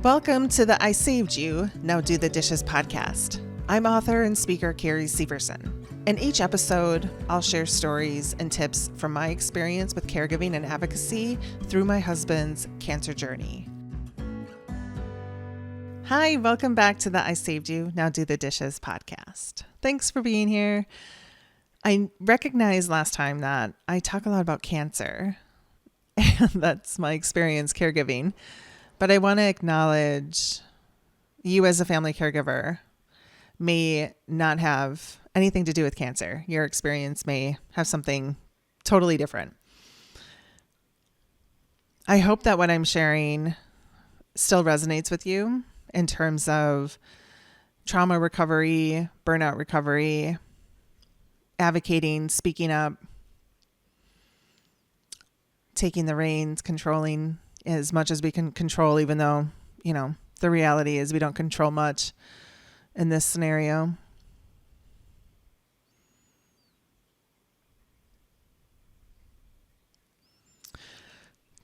Welcome to the I Saved You, Now Do the Dishes podcast. I'm author and speaker Carrie Severson. In each episode, I'll share stories and tips from my experience with caregiving and advocacy through my husband's cancer journey. Hi, welcome back to the I Saved You, Now Do the Dishes podcast. Thanks for being here. I recognized last time that I talk a lot about cancer, and that's my experience caregiving. But I want to acknowledge you as a family caregiver may not have anything to do with cancer. Your experience may have something totally different. I hope that what I'm sharing still resonates with you in terms of trauma recovery, burnout recovery, advocating, speaking up, taking the reins, controlling as much as we can control, even though, the reality is we don't control much in this scenario.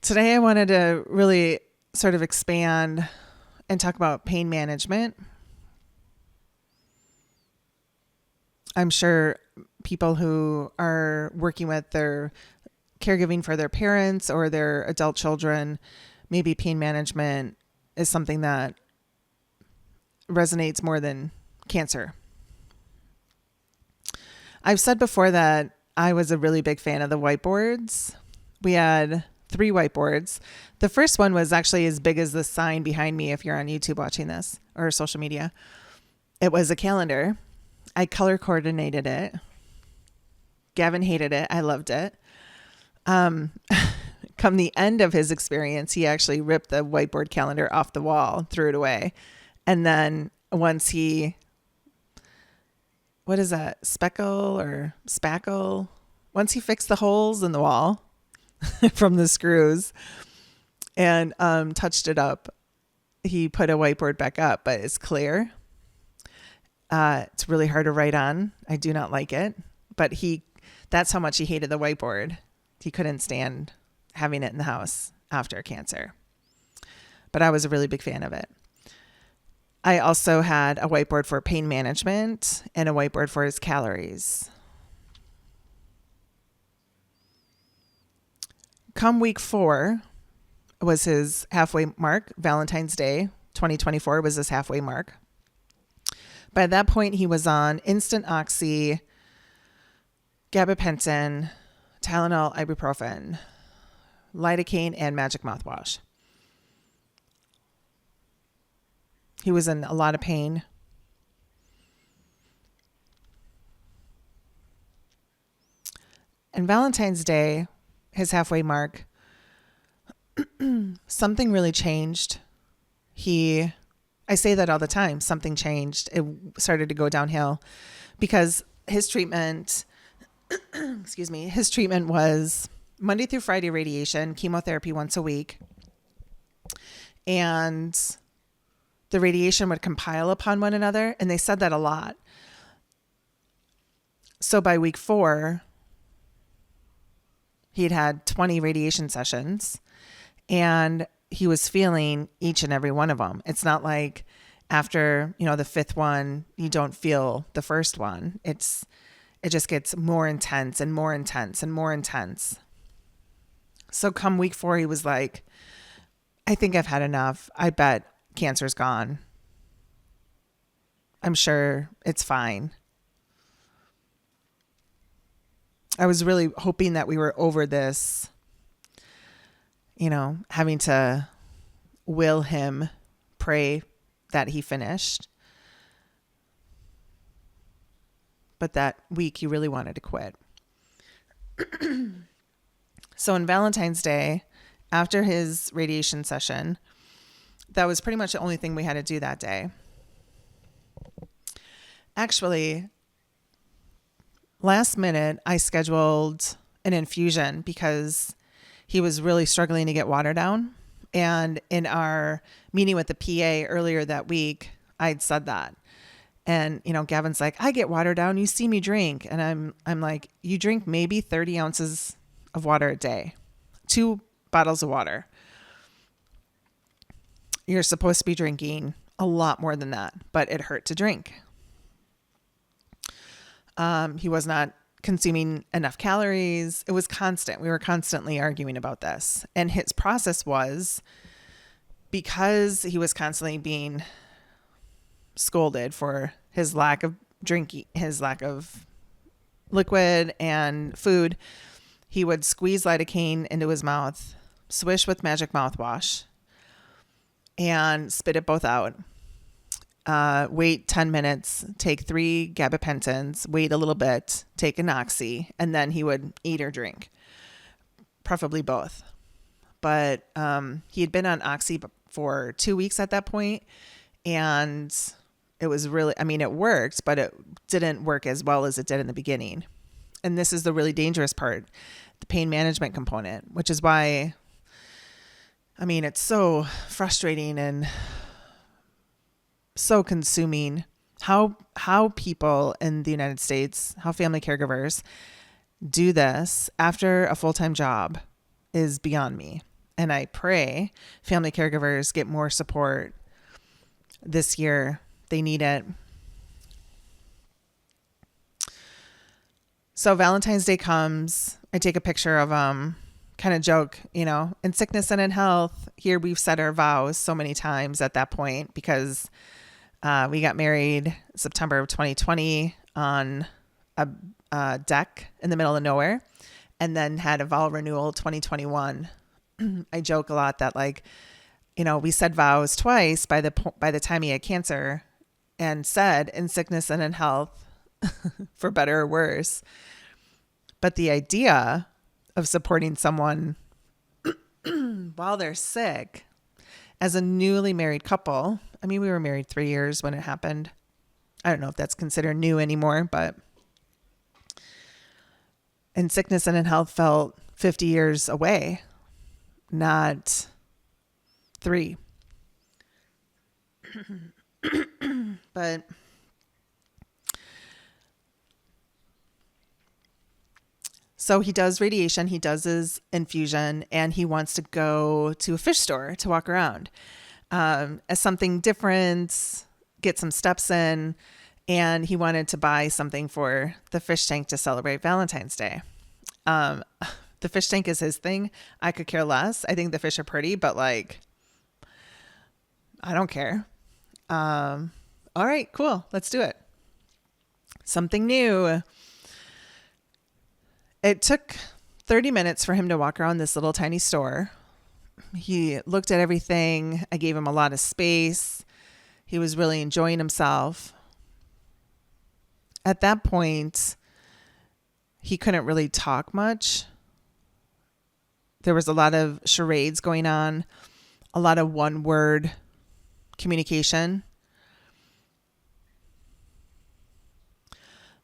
Today, I wanted to really sort of expand and talk about pain management. I'm sure people who are working with their caregiving for their parents or their adult children, maybe pain management is something that resonates more than cancer. I've said before that I was a really big fan of the whiteboards. We had 3 whiteboards. The first one was actually as big as the sign behind me if you're on YouTube watching this or social media. It was a calendar. I color coordinated it. Gavin hated it. I loved it. Come the end of his experience, he actually ripped the whiteboard calendar off the wall, threw it away. And then once he, what is that? Speckle or spackle? Once he fixed the holes in the wall from the screws and touched it up, he put a whiteboard back up, but it's clear. It's really hard to write on. I do not like it, but that's how much he hated the whiteboard. He couldn't stand having it in the house after cancer. But I was a really big fan of it. I also had a whiteboard for pain management and a whiteboard for his calories. Come week 4 was his halfway mark. Valentine's Day 2024 was his halfway mark. By that point, he was on instant oxy, gabapentin, Tylenol, ibuprofen, lidocaine, and magic mouthwash. He was in a lot of pain. And Valentine's Day, his halfway mark, something really changed. I say that all the time, something changed. It started to go downhill because his treatment his treatment was Monday through Friday radiation, chemotherapy once a week. And the radiation would compile upon one another. And they said that a lot. So by week 4, he'd had 20 radiation sessions and he was feeling each and every one of them. It's not like after, the 5th one, you don't feel the first one. It just gets more intense and more intense and more intense. So come week 4, he was like, I think I've had enough. I bet cancer's gone. I'm sure it's fine. I was really hoping that we were over this, having to will him pray that he finished. But that week he really wanted to quit. So on Valentine's Day, after his radiation session, that was pretty much the only thing we had to do that day. Actually, last minute, I scheduled an infusion because he was really struggling to get water down. And in our meeting with the PA earlier that week, I'd said that. And, Gavin's like, I get water down. You see me drink. And I'm like, you drink maybe 30 ounces of water a day, 2 bottles of water. You're supposed to be drinking a lot more than that, but it hurt to drink. He was not consuming enough calories. It was constant. We were constantly arguing about this. And his process was, because he was constantly being scolded for his lack of drinking, his lack of liquid and food, he would squeeze lidocaine into his mouth, swish with magic mouthwash, and spit it both out. Wait 10 minutes, take 3 gabapentins, wait a little bit, take an oxy, and then he would eat or drink, preferably both. But he had been on oxy for 2 weeks at that point, and it was really, I mean, it worked, but it didn't work as well as it did in the beginning. And this is the really dangerous part, the pain management component, which is why, I mean, it's so frustrating and so consuming how people in the United States, how family caregivers do this after a full-time job is beyond me. And I pray family caregivers get more support this year. They need it. So Valentine's Day comes. I take a picture of kind of joke, in sickness and in health. Here we've said our vows so many times at that point because we got married September of 2020 on a deck in the middle of nowhere, and then had a vow renewal 2021. I joke a lot that we said vows twice by the time he had cancer, and said in sickness and in health, for better or worse. But the idea of supporting someone while they're sick as a newly married couple, I mean, we were married 3 years when it happened. I don't know if that's considered new anymore, but in sickness and in health felt 50 years away, not 3. But so he does radiation, he does his infusion, and he wants to go to a fish store to walk around as something different, get some steps in, and he wanted to buy something for the fish tank to celebrate Valentine's Day. The fish tank is his thing. I could care less. I think the fish are pretty, but I don't care. All right, cool. Let's do it. Something new. It took 30 minutes for him to walk around this little tiny store. He looked at everything. I gave him a lot of space. He was really enjoying himself. At that point, he couldn't really talk much. There was a lot of charades going on, a lot of one-word communication.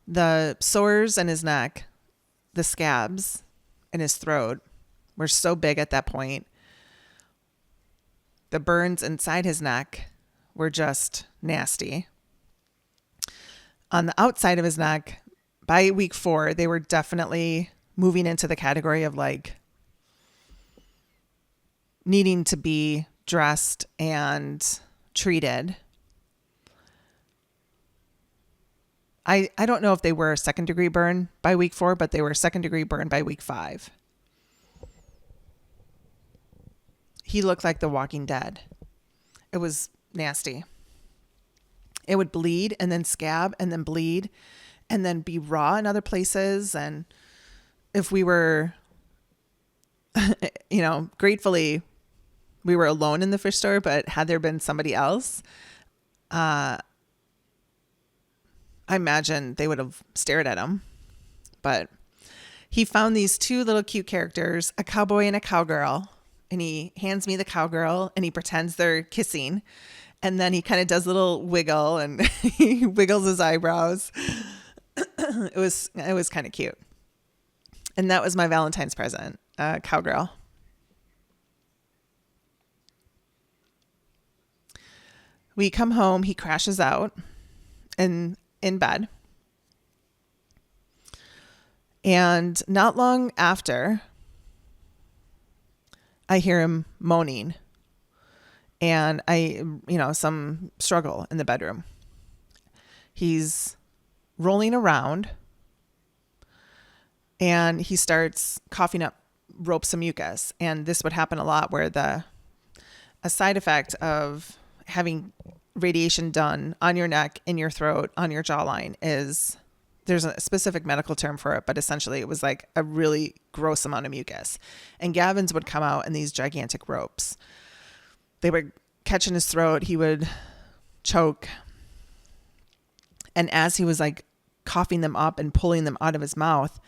The sores in his neck, the scabs in his throat were so big at that point. The burns inside his neck were just nasty. On the outside of his neck, by week 4, they were definitely moving into the category of needing to be dressed and treated. I don't know if they were a 2nd degree burn by week 4, but they were 2nd degree burn by week 5. He looked like the Walking Dead. It was nasty. It would bleed and then scab and then bleed and then be raw in other places. And if we were, gratefully, we were alone in the fish store, but had there been somebody else, I imagine they would have stared at him. But he found these 2 little cute characters, a cowboy and a cowgirl, and he hands me the cowgirl and he pretends they're kissing. And then he kind of does a little wiggle and he wiggles his eyebrows. It was kind of cute. And that was my Valentine's present, cowgirl. We come home, he crashes out and in bed. And not long after, I hear him moaning and some struggle in the bedroom. He's rolling around and he starts coughing up ropes of mucus. And this would happen a lot where a side effect of having radiation done on your neck, in your throat, on your jawline is, there's a specific medical term for it, but essentially it was like a really gross amount of mucus. And Gavin's would come out in these gigantic ropes. They would catch in his throat. He would choke. And as he was like coughing them up and pulling them out of his mouth,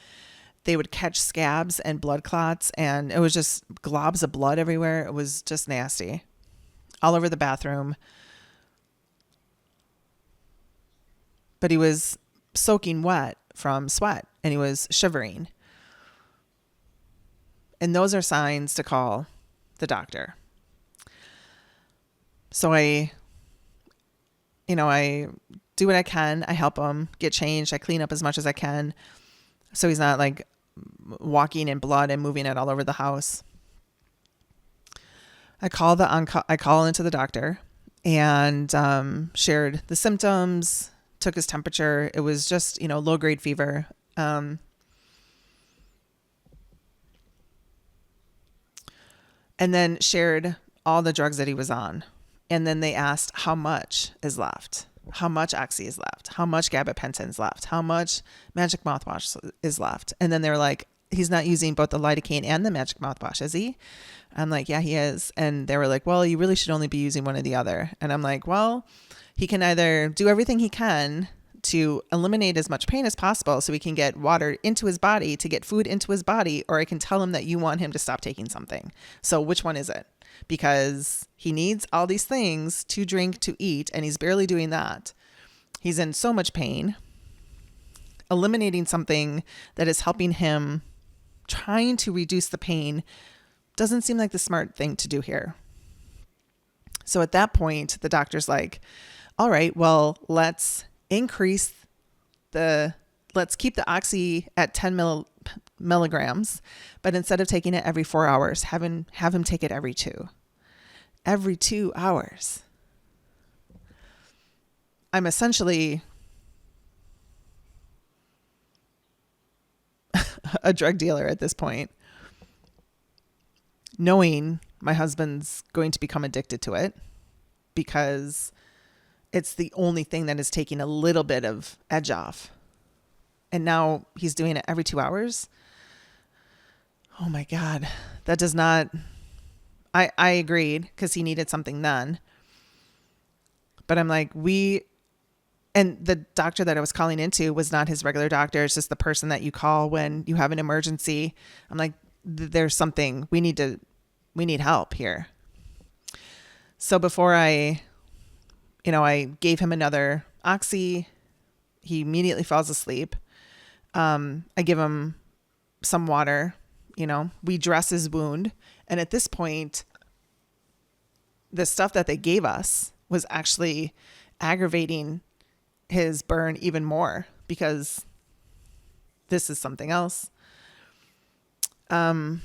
they would catch scabs and blood clots, and it was just globs of blood everywhere. It was just nasty. All over the bathroom. But he was soaking wet from sweat and he was shivering. And those are signs to call the doctor. So I do what I can. I help him get changed. I clean up as much as I can, so he's not like walking in blood and moving it all over the house. I call into the doctor and shared the symptoms, took his temperature. It was just, low grade fever. And then shared all the drugs that he was on. And then they asked how much is left, how much oxy is left, how much gabapentin is left, how much magic mouthwash is left. And then they were like, he's not using both the lidocaine and the magic mouthwash, is he? I'm like, yeah, he is. And they were like, well, you really should only be using one or the other. And I'm like, well, he can either do everything he can to eliminate as much pain as possible so he can get water into his body, to get food into his body, or I can tell him that you want him to stop taking something. So which one is it? Because he needs all these things to drink, to eat, and he's barely doing that. He's in so much pain. Eliminating something that is helping him, trying to reduce the pain, doesn't seem like the smart thing to do here. So at that point, the doctor's like, all right, well, let's keep the oxy at 10 milligrams, but instead of taking it every 4 hours, have him take it every 2 hours. I'm essentially a drug dealer at this point, knowing my husband's going to become addicted to it because it's the only thing that is taking a little bit of edge off. And now he's doing it every 2 hours. Oh my God. That does not, I agreed because he needed something then. But I'm like, and the doctor that I was calling into was not his regular doctor. It's just the person that you call when you have an emergency. I'm like, there's something, we need help here. So before I gave him another oxy, he immediately falls asleep. I give him some water, we dress his wound. And at this point, the stuff that they gave us was actually aggravating his burn even more because this is something else. The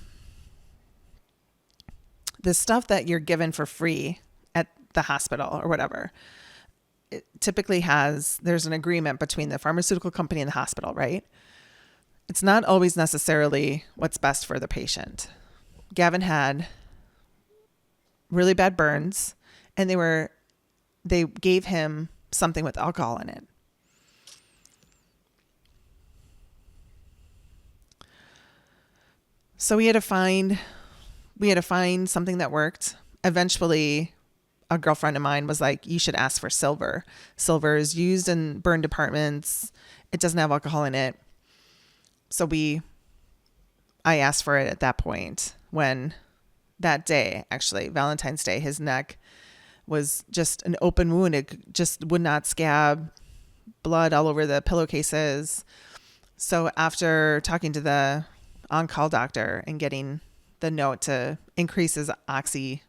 stuff that you're given for free at the hospital or whatever, it typically there's an agreement between the pharmaceutical company and the hospital, right? It's not always necessarily what's best for the patient. Gavin had really bad burns and they gave him something with alcohol in it. So we had to find something that worked. Eventually, a girlfriend of mine was like, you should ask for silver. Silver is used in burn departments. It doesn't have alcohol in it. So I asked for it at that point when that day, actually, Valentine's Day, his neck was just an open wound. It just would not scab, blood all over the pillowcases. So after talking to the on-call doctor and getting the note to increase his oxy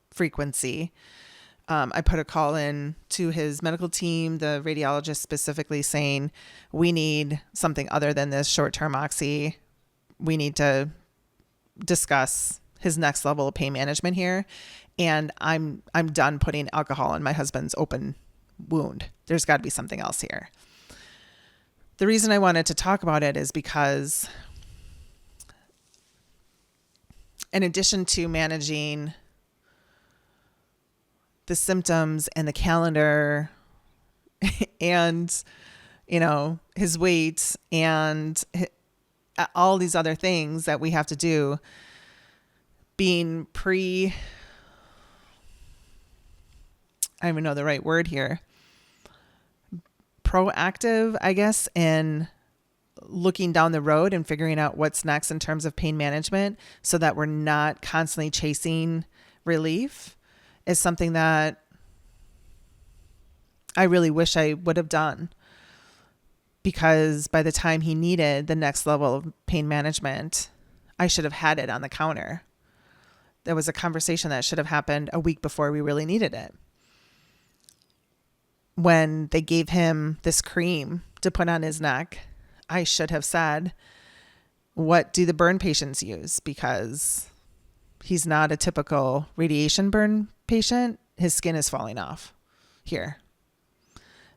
frequency, I put a call in to his medical team, the radiologist specifically saying, we need something other than this short-term oxy. We need to discuss his next level of pain management here. and I'm done putting alcohol in my husband's open wound. There's got to be something else here. The reason I wanted to talk about it is because in addition to managing the symptoms and the calendar and, his weight and all these other things that we have to do, being I don't even know the right word here, proactive, I guess, in looking down the road and figuring out what's next in terms of pain management so that we're not constantly chasing relief is something that I really wish I would have done, because by the time he needed the next level of pain management, I should have had it on the counter. There was a conversation that should have happened a week before we really needed it. When they gave him this cream to put on his neck, I should have said, what do the burn patients use? Because he's not a typical radiation burn patient. His skin is falling off here.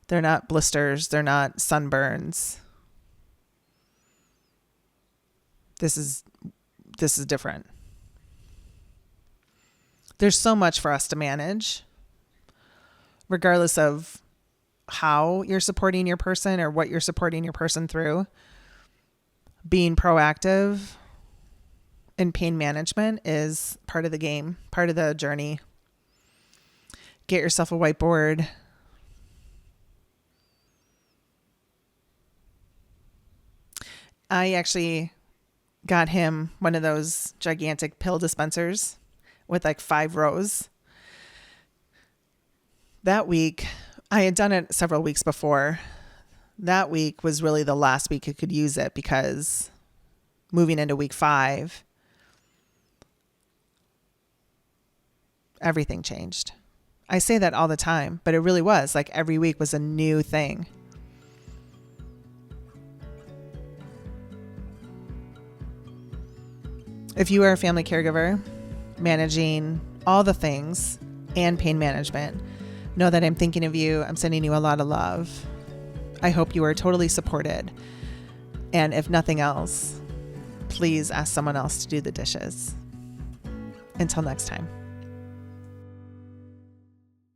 They're not blisters. They're not sunburns. This is different. There's so much for us to manage, regardless of how you're supporting your person or what you're supporting your person through. Being proactive in pain management is part of the game, part of the journey. Get yourself a whiteboard. I actually got him one of those gigantic pill dispensers with like 5 rows. That week, I had done it several weeks before. That week was really the last week I could use it, because moving into week 5, everything changed. I say that all the time, but it really was like every week was a new thing. If you are a family caregiver managing all the things and pain management, know that I'm thinking of you. I'm sending you a lot of love. I hope you are totally supported. And if nothing else, please ask someone else to do the dishes. Until next time.